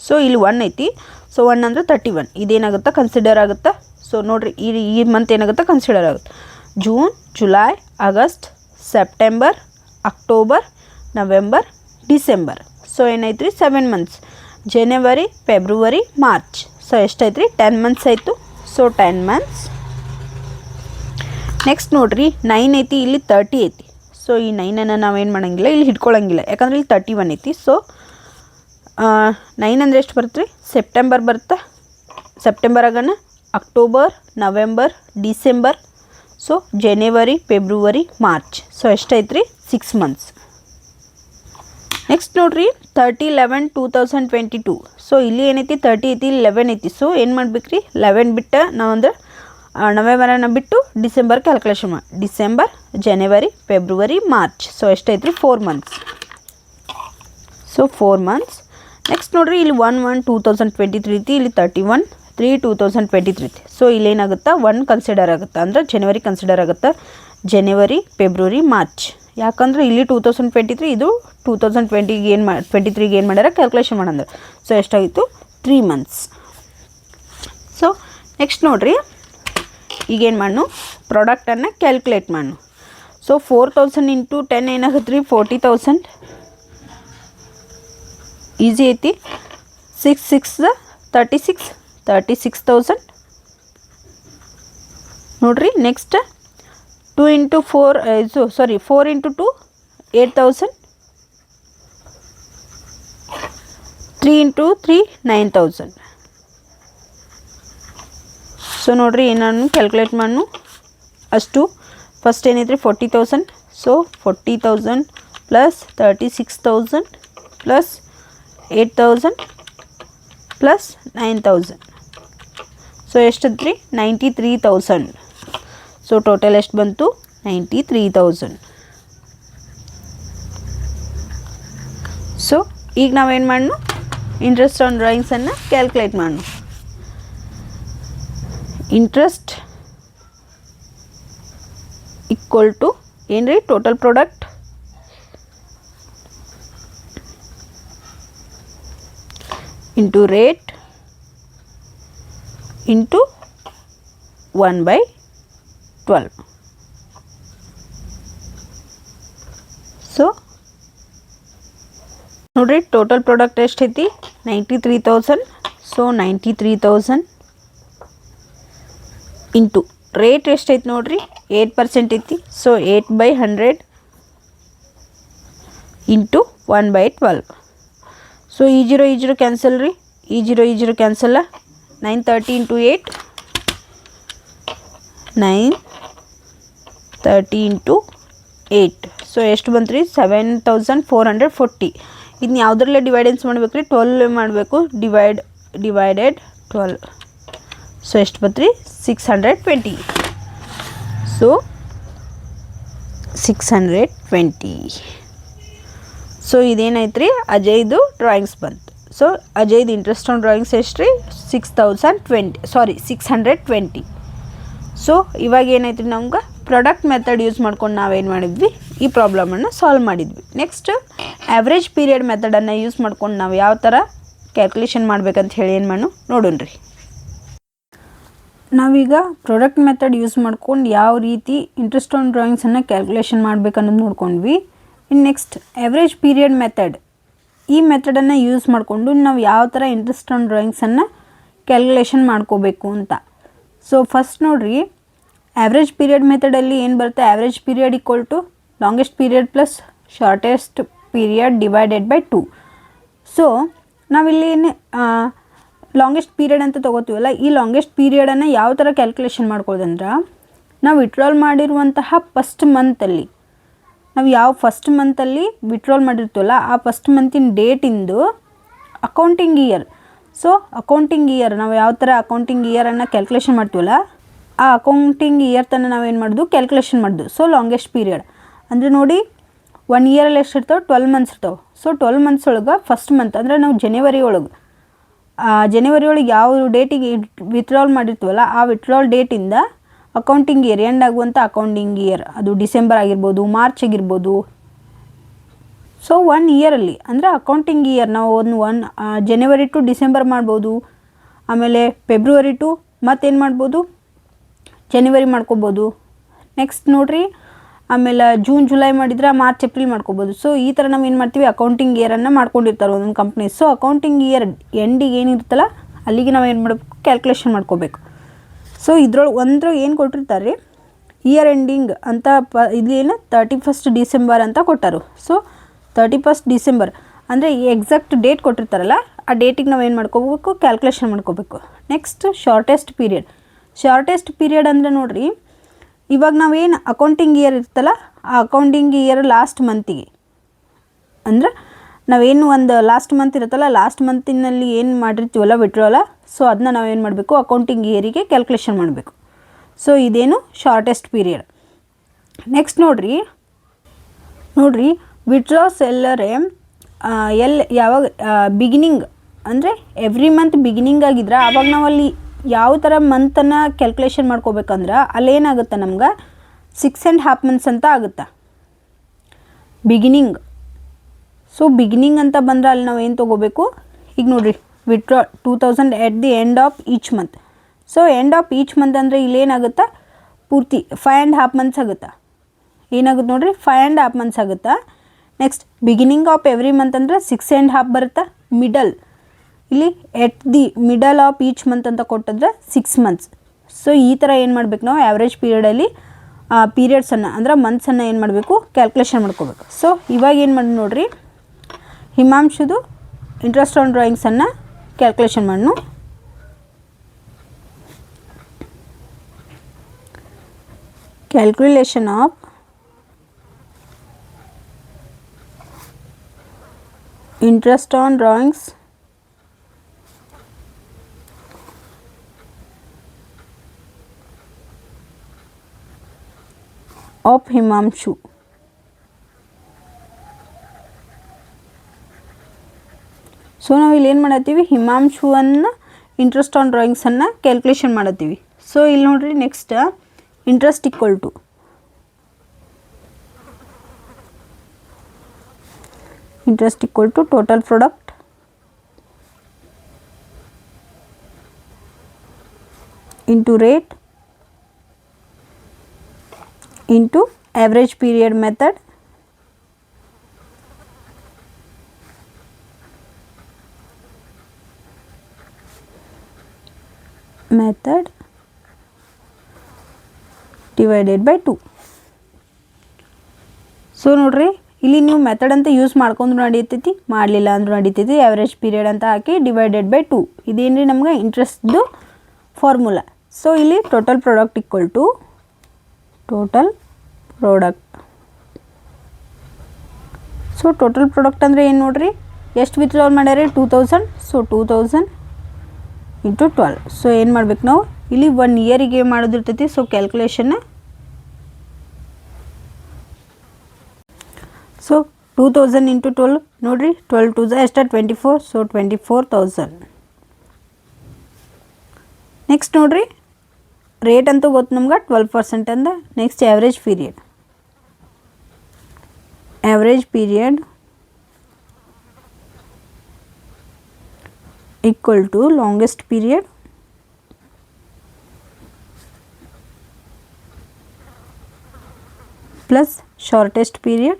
ಸೊ ಇಲ್ಲಿ 1 ಐತಿ. ಸೊ 1 ಅಂದರೆ 31 ಇದೇನಾಗುತ್ತೆ ಕನ್ಸಿಡರ್ ಆಗುತ್ತೆ. ಸೊ ನೋಡಿರಿ ಈ ಮಂತ್ ಏನಾಗುತ್ತೆ ಕನ್ಸಿಡರ್ ಆಗುತ್ತೆ. June, July, August, September, October, November, December. So ಏನೈತ್ರಿ 7 ಮಂತ್ಸ್. ಜನವರಿ, ಫೆಬ್ರವರಿ, ಮಾರ್ಚ್. ಸೊ ಎಷ್ಟೈತ್ರಿ 10 ಮಂತ್ಸ್ ಆಯಿತು. So 10 months. ನೆಕ್ಸ್ಟ್ ನೋಡಿರಿ 9 ಐತಿ, ಇಲ್ಲಿ 30 ಐತಿ. ಸೊ ಈ 9ಅನ್ನು ನಾವೇನು ಮಾಡೋಂಗಿಲ್ಲ ಇಲ್ಲಿ ಹಿಡ್ಕೊಳ್ಳೋಂಗಿಲ್ಲ ಯಾಕಂದ್ರೆ ಇಲ್ಲಿ 31 ಐತಿ. ಸೊ 9 ಅಂದರೆ ಎಷ್ಟು ಬರುತ್ತೆ ರೀ ಸೆಪ್ಟೆಂಬರ್ ಬರುತ್ತೆ. ಸೆಪ್ಟೆಂಬರ್ ಆಗೋಣ ಅಕ್ಟೋಬರ್, ನವೆಂಬರ್, ಡಿಸೆಂಬರ್. ಸೊ ಜನವರಿ, ಫೆಬ್ರವರಿ, ಮಾರ್ಚ್. ಸೊ ಎಷ್ಟೈತ್ರಿ 6 ಮಂತ್ಸ್. ನೆಕ್ಸ್ಟ್ ನೋಡ್ರಿ 30/11/2022. ಸೊ ಇಲ್ಲಿ ಏನೈತಿ 30 ಐತಿ, ಇಲ್ಲಿ 11 ಐತಿ. ಸೊ ಏನು ಮಾಡ್ಬೇಕು ರೀ 11 ಬಿಟ್ಟು ನಾವು ಅಂದ್ರೆ ನವೆಂಬರನ್ನು ಬಿಟ್ಟು ಡಿಸೆಂಬರ್ ಕ್ಯಾಲ್ಕುಲೇಷನ್ ಮಾಡಿ ಡಿಸೆಂಬರ್, ಜನವರಿ, ಫೆಬ್ರವರಿ, ಮಾರ್ಚ್. ಸೊ ಎಷ್ಟೈತ್ರಿ 4 ಮಂತ್ಸ್. So 4 months. ನೆಕ್ಸ್ಟ್ ನೋಡ್ರಿ ಇಲ್ಲಿ 1/1/2023 ಐತಿ, ಇಲ್ಲಿ 31/3/2023 ಐತಿ. ಸೊ ಇಲ್ಲೇನಾಗುತ್ತೆ 1 ಕನ್ಸಿಡರ್ ಆಗುತ್ತೆ ಅಂದ್ರೆ ಜನವರಿ ಕನ್ಸಿಡರ್ ಆಗುತ್ತೆ. ಜನವರಿ, ಫೆಬ್ರವರಿ, ಮಾರ್ಚ್. ಯಾಕಂದ್ರೆ ಇಲ್ಲಿ 2023 ಇದು 2023ಗೆ ಏನು ಮಾಡ್ಯಾರ ಕ್ಯಾಲ್ಕುಲೇಷನ್ ಮಾಡಂದ್ರೆ. ಸೊ ಎಷ್ಟಾಗಿತ್ತು 3 ಮಂತ್ಸ್. ಸೊ ನೆಕ್ಸ್ಟ್ ನೋಡ್ರಿ ಈಗೇನು ಮಾಡು ಪ್ರಾಡಕ್ಟನ್ನು ಕ್ಯಾಲ್ಕುಲೇಟ್ ಮಾಡು. ಸೊ 4000 × 10 ಏನಾಗುತ್ತೆ ರೀ 40,000. ಈಸಿ ಐತಿ. 6 6 36 36,000 ನೋಡ್ರಿ. ನೆಕ್ಸ್ಟ್ 2 × 4 4 × 2 8,000. 3 × 3 9,000. ಸೊ ನೋಡ್ರಿ ಏನಾನು ಕ್ಯಾಲ್ಕುಲೇಟ್ ಮಾಡು ಅಷ್ಟು. ಫಸ್ಟ್ ಏನೈತ್ರಿ 40,000. So 40,000 plus 36,000 plus 8,000 plus 9,000. So ಎಷ್ಟಂತ್ರಿ 93,000. ಸೊ ಟೋಟಲ್ ಎಷ್ಟು ಬಂತು 93,000. ಸೊ ಈಗ ನಾವೇನು ಮಾಡೋಣ ಇಂಟ್ರೆಸ್ಟ್ ಆನ್ ಡ್ರಾಯಿಂಗ್ಸನ್ನು ಕ್ಯಾಲ್ಕುಲೇಟ್ ಮಾಡೋಣ. ಇಂಟ್ರೆಸ್ಟ್ ಈಕ್ವಲ್ ಟು ಏನು ರೀ total product into rate into 1/12. So ನೋಡ್ರಿ ಟೋಟಲ್ ಪ್ರಾಡಕ್ಟ್ ಎಷ್ಟೈತಿ 93,000. ಸೊ 93,000 ಇಂಟು ರೇಟ್ ಎಷ್ಟೈತಿ ನೋಡ್ರಿ 8% ಐತಿ. So 8/100 into 1/12. ಸೊ ಈ 0 ಕ್ಯಾನ್ಸಲ್ ರೀ. ಈ 0 ಕ್ಯಾನ್ಸಲ್ಲ. 930 × 8 930 × 8. ಸೊ ಎಷ್ಟು ಬಂತು ರೀ 7,440. ಇದನ್ನ ಯಾವುದ್ರಲ್ಲೇ ಡಿವೈಡೆನ್ಸ್ ಮಾಡ್ಬೇಕು ರೀ 12 ಮಾಡಬೇಕು. ಡಿವೈಡೆಡ್ 12. ಸೊ ಎಷ್ಟು ಬಂತು ರೀ 620. ಸೊ 620. ಸೊ ಇದೇನಾಯ್ತು ರೀ ಅಜಯ್ದು ಡ್ರಾಯಿಂಗ್ಸ್ ಬಂತು. ಸೊ ಅಜಯ್ದು ಇಂಟ್ರೆಸ್ಟ್ ಆನ್ ಡ್ರಾಯಿಂಗ್ಸ್ ಎಷ್ಟು ರೀ 620. ಸೊ ಇವಾಗ ಏನಾಯ್ತು ರೀ ನಮ್ಗೆ ಪ್ರಾಡಕ್ಟ್ ಮೆಥಡ್ ಯೂಸ್ ಮಾಡ್ಕೊಂಡು ನಾವೇನು ಮಾಡಿದ್ವಿ ಈ ಪ್ರಾಬ್ಲಮನ್ನು ಸಾಲ್ವ್ ಮಾಡಿದ್ವಿ. ನೆಕ್ಸ್ಟ್ ಆ್ಯಾವ್ರೇಜ್ ಪೀರಿಯಡ್ ಮೆಥಡನ್ನು ಯೂಸ್ ಮಾಡ್ಕೊಂಡು ನಾವು ಯಾವ ಥರ ಕ್ಯಾಲ್ಕುಲೇಷನ್ ಮಾಡ್ಬೇಕಂತ ಹೇಳಿ ಏನು ಮಾಡೋಣ ನೋಡೋಣ ರೀ. ನಾವೀಗ ಪ್ರಾಡಕ್ಟ್ ಮೆಥಡ್ ಯೂಸ್ ಮಾಡ್ಕೊಂಡು ಯಾವ ರೀತಿ ಇಂಟ್ರೆಸ್ಟ್ ಆನ್ ಡ್ರಾಯಿಂಗ್ಸನ್ನು ಕ್ಯಾಲ್ಕುಲೇಷನ್ ಮಾಡಬೇಕು ಅನ್ನೋದು ನೋಡ್ಕೊಂಡ್ವಿ. ಇನ್ನು ನೆಕ್ಸ್ಟ್ ಎವ್ರೇಜ್ ಪೀರಿಯಡ್ ಮೆಥಡ್, ಈ ಮೆಥಡನ್ನು ಯೂಸ್ ಮಾಡಿಕೊಂಡು ನಾವು ಯಾವ ಥರ ಇಂಟ್ರೆಸ್ಟ್ ಆನ್ ಡ್ರಾಯಿಂಗ್ಸನ್ನು ಕ್ಯಾಲ್ಕುಲೇಷನ್ ಮಾಡ್ಕೋಬೇಕು ಅಂತ. ಸೊ ಫಸ್ಟ್ ನೋಡಿರಿ, ಆ್ಯಾವ್ರೇಜ್ ಪೀರಿಯಡ್ ಮೆಥಡಲ್ಲಿ ಏನು ಬರುತ್ತೆ, average period equal to longest period plus shortest period divided by 2. So ನಾವಿಲ್ಲಿ ಲಾಂಗೆಸ್ಟ್ ಪೀರಿಯಡ್ ಅಂತ ತೊಗೋತೀವಲ್ಲ, ಈ ಲಾಂಗೆಸ್ಟ್ ಪೀರಿಯಡನ್ನು ಯಾವ ಥರ ಕ್ಯಾಲ್ಕುಲೇಷನ್ ಮಾಡ್ಕೊಳ್ಳೋದಂದ್ರೆ, ನಾವು ವಿಡ್ರಾಲ್ ಮಾಡಿರುವಂತಹ ಫಸ್ಟ್ ಮಂತಲ್ಲಿ, ನಾವು ಯಾವ ಫಸ್ಟ್ ಮಂತಲ್ಲಿ ವಿಡ್ರಾಲ್ ಮಾಡಿರ್ತೀವಲ್ಲ ಆ ಫಸ್ಟ್ ಮಂತಿನ ಡೇಟಿಂದು accounting year. So accounting year ನಾವು ಯಾವ ಥರ ಅಕೌಂಟಿಂಗ್ ಇಯರನ್ನು ಕ್ಯಾಲ್ಕುಲೇಷನ್ ಮಾಡ್ತೀವಲ್ಲ ಆ ಅಕೌಂಟಿಂಗ್ ಇಯರ್ ತನಕ ನಾವೇನು ಮಾಡೋದು ಕ್ಯಾಲ್ಕುಲೇಷನ್ ಮಾಡೋದು. ಸೊ ಲಾಂಗೆಸ್ಟ್ ಪೀರಿಯಡ್ ಅಂದರೆ ನೋಡಿ, 1 ಇಯರಲ್ಲಿ ಎಷ್ಟು ಇರ್ತಾವೆ, 12 ಮಂತ್ಸ್ ಇರ್ತಾವೆ. ಸೊ 12 ಮಂತ್ಸ್ ಒಳಗೆ ಫಸ್ಟ್ ಮಂತ್ ಅಂದರೆ ನಾವು ಜನವರಿ ಒಳಗೆ ಯಾವ ಡೇಟಿಗೆ ವಿತ್ಡ್ರಾಲ್ ಮಾಡಿರ್ತೀವಲ್ಲ ಆ ವಿತ್ಡ್ರಾಲ್ ಡೇಟಿಂದ ಅಕೌಂಟಿಂಗ್ ಇಯರ್ ಎಂಡ್ ಆಗುವಂಥ ಅಕೌಂಟಿಂಗ್ ಇಯರ್, ಅದು ಡಿಸೆಂಬರ್ ಆಗಿರ್ಬೋದು, ಮಾರ್ಚ್ ಆಗಿರ್ಬೋದು. ಸೊ 1 ಇಯರಲ್ಲಿ ಅಂದರೆ ಅಕೌಂಟಿಂಗ್ ಇಯರ್ ನಾವು ಜನವರಿ ಟು ಡಿಸೆಂಬರ್ ಮಾಡ್ಬೋದು, ಆಮೇಲೆ ಫೆಬ್ರವರಿ ಟು ಮತ್ತೇನು ಮಾಡ್ಬೋದು, ಜನವರಿ ಮಾಡ್ಕೋಬೋದು. ನೆಕ್ಸ್ಟ್ ನೋಡಿರಿ, ಆಮೇಲೆ ಜೂನ್ ಜುಲೈ ಮಾಡಿದ್ರೆ ಮಾರ್ಚ್ ಏಪ್ರಿಲ್ ಮಾಡ್ಕೋಬೋದು. ಸೊ ಈ ಥರ ನಾವು ಏನು ಮಾಡ್ತೀವಿ, ಅಕೌಂಟಿಂಗ್ ಇಯರನ್ನು ಮಾಡ್ಕೊಂಡಿರ್ತಾರೆ ಒಂದೊಂದು ಕಂಪ್ನಿ. ಸೊ ಅಕೌಂಟಿಂಗ್ ಇಯರ್ ಎಂಡಿಗೆ ಏನಿರುತ್ತಲ್ಲ ಅಲ್ಲಿಗೆ ನಾವು ಏನು ಮಾಡಬೇಕು, ಕ್ಯಾಲ್ಕುಲೇಷನ್ ಮಾಡ್ಕೋಬೇಕು. ಸೊ ಇದ್ರೊಳಗೆ ಏನು ಕೊಟ್ಟಿರ್ತಾರೆ, ಇಯರ್ ಎಂಡಿಂಗ್ ಅಂತ ಇದೇನು 31st ಡಿಸೆಂಬರ್ ಅಂತ ಕೊಟ್ಟಾರು. ಸೊ 31st ಡಿಸೆಂಬರ್ ಅಂದರೆ ಎಕ್ಸಾಕ್ಟ್ ಡೇಟ್ ಕೊಟ್ಟಿರ್ತಾರಲ್ಲ ಆ ಡೇಟಿಗೆ ನಾವು ಏನು ಮಾಡ್ಕೋಬೇಕು, ಕ್ಯಾಲ್ಕುಲೇಷನ್ ಮಾಡ್ಕೋಬೇಕು. ನೆಕ್ಸ್ಟ್ ಶಾರ್ಟೆಸ್ಟ್ ಪೀರಿಯಡ್ ಅಂದರೆ ನೋಡಿರಿ, ಇವಾಗ ನಾವೇನು ಅಕೌಂಟಿಂಗ್ ಇಯರ್ ಇರ್ತಲ್ಲ ಆ ಅಕೌಂಟಿಂಗ್ ಇಯರ್ ಲಾಸ್ಟ್ ಮಂತಿಗೆ, ಅಂದ್ರೆ ನಾವೇನು ಒಂದು ಲಾಸ್ಟ್ ಮಂತ್ ಇರುತ್ತಲ್ಲ ಲಾಸ್ಟ್ ಮಂತಿನಲ್ಲಿ ಏನು ಮಾಡಿರ್ತೀವಲ್ಲ ವಿಡ್ರಾಲ, ಸೊ ಅದನ್ನ ನಾವೇನು ಮಾಡಬೇಕು, ಅಕೌಂಟಿಂಗ್ ಇಯರಿಗೆ ಕ್ಯಾಲ್ಕುಲೇಷನ್ ಮಾಡಬೇಕು. ಸೊ ಇದೇನು ಶಾರ್ಟೆಸ್ಟ್ ಪೀರಿಯಡ್. ನೆಕ್ಸ್ಟ್ ನೋಡಿರಿ ವಿಡ್ರಾ ಸೆಲ್ಲರೇ ಯಾವಾಗ ಬಿಗಿನಿಂಗ್ ಅಂದರೆ ಎವ್ರಿ ಮಂತ್ ಬಿಗಿನಿಂಗ್ ಆಗಿದ್ರೆ ಆವಾಗ ನಾವು ಅಲ್ಲಿ ಯಾವ ಥರ ಮಂತನ್ನು ಕ್ಯಾಲ್ಕುಲೇಷನ್ ಮಾಡ್ಕೋಬೇಕಂದ್ರೆ ಅಲ್ಲೇನಾಗುತ್ತೆ ನಮ್ಗೆ 6.5 ಮಂತ್ಸ್ ಅಂತ ಆಗುತ್ತೆ ಬಿಗಿನಿಂಗ್. ಸೊ ಬಿಗಿನಿಂಗ್ ಅಂತ ಬಂದರೆ ಅಲ್ಲಿ ನಾವು ಏನು ತೊಗೋಬೇಕು, ಈಗ ನೋಡಿರಿ withdraw 2000 at the end of each month. So end of each month ಅಂದರೆ ಇಲ್ಲೇನಾಗುತ್ತೆ, ಪೂರ್ತಿ 5.5 ಮಂತ್ಸ್ ಆಗುತ್ತೆ. ಏನಾಗುತ್ತೆ ನೋಡಿರಿ, 5.5 ಮಂತ್ಸ್ ಆಗುತ್ತೆ. Next beginning of every month ಅಂದರೆ 6.5 ಬರುತ್ತೆ. ಮಿಡಲ್ ಇಲ್ಲಿ at the middle of each month ಅಂತ ಕೊಟ್ಟಿದ್ರೆ 6 ಮಂತ್ಸ್. ಸೊ ಈ ಥರ ಏನು ಮಾಡಬೇಕು ನಾವು ಆ್ಯಾವ್ರೇಜ್ ಪೀರಿಯಡಲ್ಲಿ ಪೀರಿಯಡ್ಸನ್ನು ಅಂದರೆ ಮಂತ್ಸನ್ನು ಏನು ಮಾಡಬೇಕು, ಕ್ಯಾಲ್ಕುಲೇಷನ್ ಮಾಡ್ಕೋಬೇಕು. ಸೊ ಇವಾಗ ಏನು ಮಾಡಿ ನೋಡಿರಿ, ಹಿಮಾಂಶುದು ಇಂಟ್ರೆಸ್ಟ್ ಆನ್ ಡ್ರಾಯಿಂಗ್ಸನ್ನು ಕ್ಯಾಲ್ಕುಲೇಷನ್ ಮಾಡು. Calculation of interest on drawings of Himanshu. So ನಾವು ಇಲ್ಲಿ ಏನು ಮಾಡತ್ತೀವಿ, ಹಿಮಾಂಶುವನ್ನು ಇಂಟ್ರೆಸ್ಟ್ ಆನ್ ಡ್ರಾಯಿಂಗ್ಸನ್ನು ಕ್ಯಾಲ್ಕುಲೇಷನ್ ಮಾಡತ್ತೀವಿ. ಸೊ ಇಲ್ಲಿ ನೋಡಿರಿ, next interest equal to total product into rate into average period method divided by 2. So ನೋಡ್ರಿ, ಇಲ್ಲಿ ನೀವು ಮೆಥಡ್ ಅಂತ ಯೂಸ್ ಮಾಡ್ಕೊಂಡ್ರು ನಡೀತೈತಿ, ಮಾಡಲಿಲ್ಲ ಅಂದ್ರೂ ನಡೀತೈತಿ. ಆ್ಯಾವ್ರೇಜ್ ಪೀರಿಯಡ್ ಅಂತ ಹಾಕಿ ಡಿವೈಡೆಡ್ ಬೈ 2 ಇದೇನು ರೀ ನಮ್ಗೆ ಇಂಟ್ರೆಸ್ಟ್ದು ಫಾರ್ಮುಲಾ. ಸೊ ಇಲ್ಲಿ total product equal to total product. So total product ಅಂದರೆ ಏನು ನೋಡಿರಿ, ಎಷ್ಟು ವಿತ್ಡ್ರಾಲ್ ಮಾಡ್ಯಾರಿ, 2000. So 2000 into 12. ಸೊ ಏನು ಮಾಡ್ಬೇಕು ನಾವು ಇಲ್ಲಿ 1 ಇಯರಿಗೆ ಮಾಡೋದಿರ್ತೈತಿ. ಸೊ ಕ್ಯಾಲ್ಕುಲೇಷನ್ನ, ಸೊ 2000 ಇಂಟು 12 ನೋಡಿರಿ, 12 2 ಎಷ್ಟು 24. ಸೊ 24,000. ನೆಕ್ಸ್ಟ್ ನೋಡಿರಿ, ರೇಟ್ ಅಂತೂ ಗೊತ್ತು ನಮ್ಗೆ 12% ಅಂದ. Next average period equal to longest period plus shortest period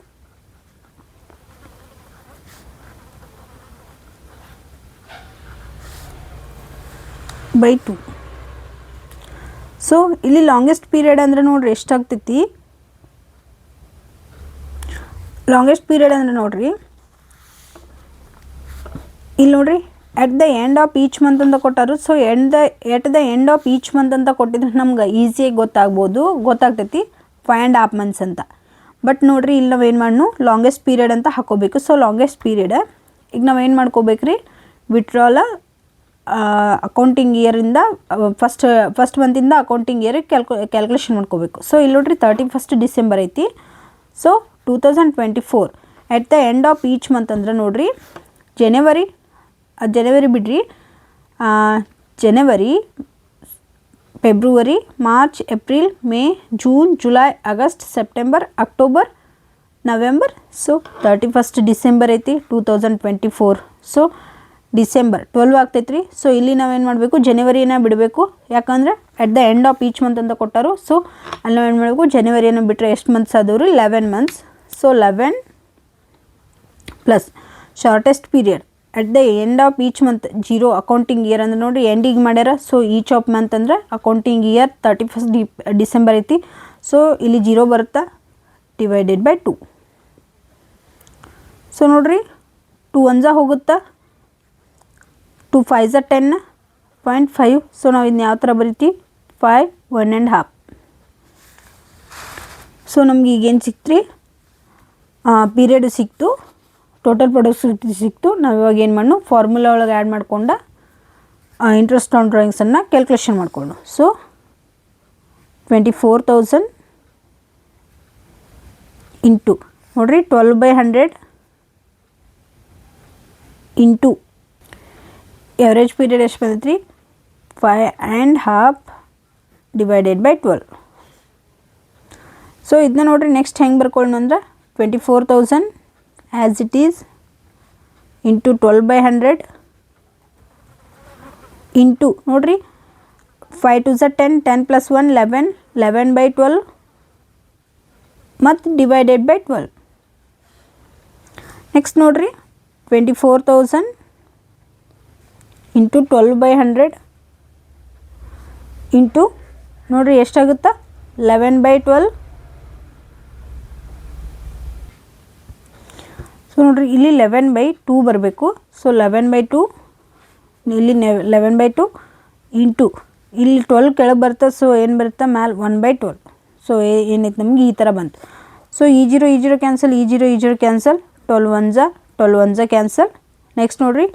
by 2. So ಇಲ್ಲಿ ಲಾಂಗೆಸ್ಟ್ ಪೀರಿಯಡ್ ಅಂದರೆ ನೋಡ್ರಿ ಎಷ್ಟಾಗ್ತೈತಿ, ಲಾಂಗೆಸ್ಟ್ ಪೀರಿಯಡ್ ಅಂದರೆ ನೋಡ್ರಿ ಇಲ್ಲಿ ನೋಡ್ರಿ at the end of each month ಅಂತ ಕೊಟ್ಟಾರು. So at the end of each month ಅಂತ ಕೊಟ್ಟಿದ್ರೆ ನಮ್ಗೆ ಈಸಿಯಾಗಿ ಗೊತ್ತಾಗ್ತೈತಿ 5.5 months ಅಂತ. ಬಟ್ ನೋಡ್ರಿ ಇಲ್ಲಿ ನಾವೇನು ಮಾಡೋಣ, ಲಾಂಗೆಸ್ಟ್ ಪೀರಿಯಡ್ ಅಂತ ಹಾಕೋಬೇಕು. ಸೊ ಲಾಂಗೆಸ್ಟ್ ಪೀರಿಯಡ್ ಈಗ ನಾವೇನು ಮಾಡ್ಕೋಬೇಕು ರೀ, ವಿಡ್ರಾಲ ಅಕೌಂಟಿಂಗ್ ಇಯರಿಂದ ಫಸ್ಟ್ ಮಂತಿಂದ ಅಕೌಂಟಿಂಗ್ ಇಯರಿಗೆ ಕ್ಯಾಲ್ಕುಲೇಷನ್ ಮಾಡ್ಕೋಬೇಕು. ಸೊ ಇಲ್ಲಿ ನೋಡ್ರಿ 31st December ಐತಿ. So 2024 at the end of each month ಅಂದ್ರೆ ನೋಡ್ರಿ ಜನವರಿ ಬಿಡ್ರಿ, ಜನವರಿ, ಫೆಬ್ರವರಿ, March, April, May, June, July, August, September, October, November. So 31st December ಐತಿ 2024. ಸೊ ಡಿಸೆಂಬರ್ 12 ಆಗ್ತೈತೆ ರೀ. ಸೊ ಇಲ್ಲಿ ನಾವೇನು ಮಾಡಬೇಕು, ಜನವರಿನ ಬಿಡಬೇಕು, ಯಾಕಂದರೆ ಎಟ್ the end of each month ಅಂತ ಕೊಟ್ಟಾರು. ಸೊ ಅಲ್ಲಿ ನಾವೇನು ಮಾಡಬೇಕು, ಜನವರಿಯನ್ನು ಬಿಟ್ಟರೆ ಎಷ್ಟು ಮಂತ್ಸ್ ಆದವು ರೀ, 11 months. So 11 plus shortest period at the end of each month 0 accounting year ಅಂದ್ರೆ ನೋಡಿ ಎಂಡಿಗೆ ಮಾಡ್ಯಾರ. ಸೊ ಈಚ್ ಆಫ್ ಮಂತ್ ಅಂದರೆ ಅಕೌಂಟಿಂಗ್ ಇಯರ್ 31st December ಐತಿ. ಸೊ ಇಲ್ಲಿ 0 ಬರುತ್ತಾ, ಡಿವೈಡೆಡ್ ಬೈ 2. ಸೊ ನೋಡ್ರಿ 2 1 ಹೋಗುತ್ತಾ, 2 5 10, 0.5. ಸೊ ನಾವು ಇದನ್ನ ಯಾವ ಥರ ಬರಿತೀವಿ, 5 1.5. ಸೊ ನಮ್ಗೆ ಈಗೇನು ಸಿಕ್ತು ರೀ, ಪೀರಿಯಡು ಸಿಕ್ತು, ಟೋಟಲ್ ಪ್ರೊಡಕ್ಟಿವಿಟಿ ಸಿಕ್ತು. ನಾವು ಇವಾಗ ಏನು ಮಾಡೋಣ, ಫಾರ್ಮುಲಾ ಒಳಗೆ ಆ್ಯಡ್ ಮಾಡ್ಕೊಂಡು ಇಂಟ್ರೆಸ್ಟ್ ಆನ್ ಡ್ರಾಯಿಂಗ್ಸನ್ನು ಕ್ಯಾಲ್ಕುಲೇಷನ್ ಮಾಡಿಕೊಂಡು. ಸೊ 24,000 ಇಂಟು ನೋಡಿರಿ 12/100 ಇಂಟು ಎವರೇಜ್ ಪೀರಿಯಡ್ ಎಷ್ಟು ಬಂದೈತೆ ರೀ, 5.5 ಡಿವೈಡೆಡ್ ಬೈ 12. ಸೊ ಇದನ್ನ ನೋಡಿರಿ ನೆಕ್ಸ್ಟ್ ಹೆಂಗೆ ಬರ್ಕೊಳ್ಳೋಣ ಅಂದ್ರೆ 24,000 as it is into 12/100 into ನೋಡಿರಿ 5 2 10, 10 + 1 11, 11/12 ಮತ್ತು ಡಿವೈಡೆಡ್ ಬೈ 12. ನೆಕ್ಸ್ಟ್ ನೋಡಿರಿ 24,000 ಇಂಟು 12/100 ಇಂಟು ನೋಡಿರಿ ಎಷ್ಟಾಗುತ್ತಾ, 11/12. ಸೊ ನೋಡಿರಿ ಇಲ್ಲಿ 11/2 ಬರಬೇಕು. ಸೊ 11/2 ಇಲ್ಲಿ 11/2 ಇಂಟು ಇಲ್ಲಿ 12 ಕೆಳಗೆ ಬರುತ್ತೆ. ಸೊ ಏನು ಬರುತ್ತೆ, ಮ್ಯಾಲೆ 1/12. ಸೊ ಏನೈತೆ ನಮ್ಗೆ ಈ ಥರ ಬಂತು. ಸೊ ಈ 0 ಕ್ಯಾನ್ಸಲ್, ಈ 0 ಕ್ಯಾನ್ಸಲ್, 12 1 ಕ್ಯಾನ್ಸಲ್. ನೆಕ್ಸ್ಟ್ ನೋಡಿರಿ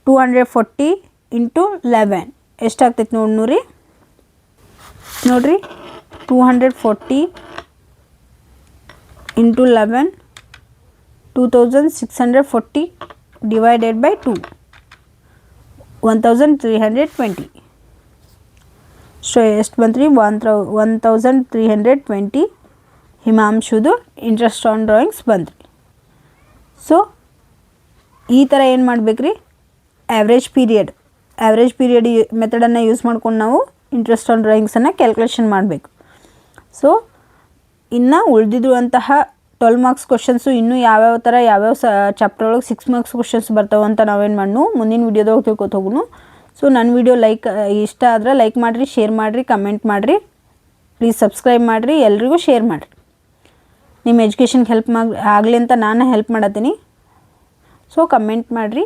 240 ಇಂಟು 11 ಎಷ್ಟಾಗ್ತೈತೆ ನೋಡ್ರಿ, 240 ಇಂಟು 11 2640 ಡಿವೈಡೆಡ್ ಬೈ 2, 1320. ಸೊ ಎಷ್ಟು ಬಂತು ರೀ, 1320 ಹಿಮಾಂಶುದು ಇಂಟ್ರೆಸ್ಟ್ ಆನ್ ಡ್ರಾಯಿಂಗ್ಸ್ ಬಂತು ರೀ. ಸೊ ಈ ಥರ ಏನು ಮಾಡ್ಬೇಕು ರೀ, ಆ್ಯಾವ್ರೇಜ್ ಪೀರಿಯಡ್ ಮೆಥಡನ್ನು ಯೂಸ್ ಮಾಡ್ಕೊಂಡು ನಾವು ಇಂಟ್ರೆಸ್ಟ್ ಆನ್ ಡ್ರಾಯಿಂಗ್ಸನ್ನು ಕ್ಯಾಲ್ಕುಲೇಷನ್ ಮಾಡಬೇಕು. ಸೊ ಇನ್ನು ಉಳಿದಿರುವಂತಹ 12 marks ಕ್ವಶನ್ಸು ಇನ್ನೂ ಯಾವ್ಯಾವ ಚಾಪ್ಟರ್ ಒಳಗೆ 6 marks ಕ್ವಶನ್ಸ್ ಬರ್ತಾವೆ ಅಂತ ನಾವೇನು ಮಾಡೋಣ ಮುಂದಿನ ವೀಡಿಯೋದಾಗ ತಿಳ್ಕೊತ ಹೋಗೋಣ. ಸೊ ನನ್ನ ವೀಡಿಯೋ ಇಷ್ಟ ಆದರೆ ಲೈಕ್ ಮಾಡಿರಿ, ಶೇರ್ ಮಾಡಿರಿ, ಕಮೆಂಟ್ ಮಾಡಿರಿ, ಪ್ಲೀಸ್ ಸಬ್ಸ್ಕ್ರೈಬ್ ಮಾಡಿರಿ, ಎಲ್ರಿಗೂ ಶೇರ್ ಮಾಡಿರಿ. ನಿಮ್ಮ ಎಜುಕೇಷನ್ಗೆ ಹೆಲ್ಪ್ ಆಗಲಿ ಅಂತ ನಾನು ಹೆಲ್ಪ್ ಮಾಡತ್ತೀನಿ. ಸೊ ಕಮೆಂಟ್ ಮಾಡಿರಿ.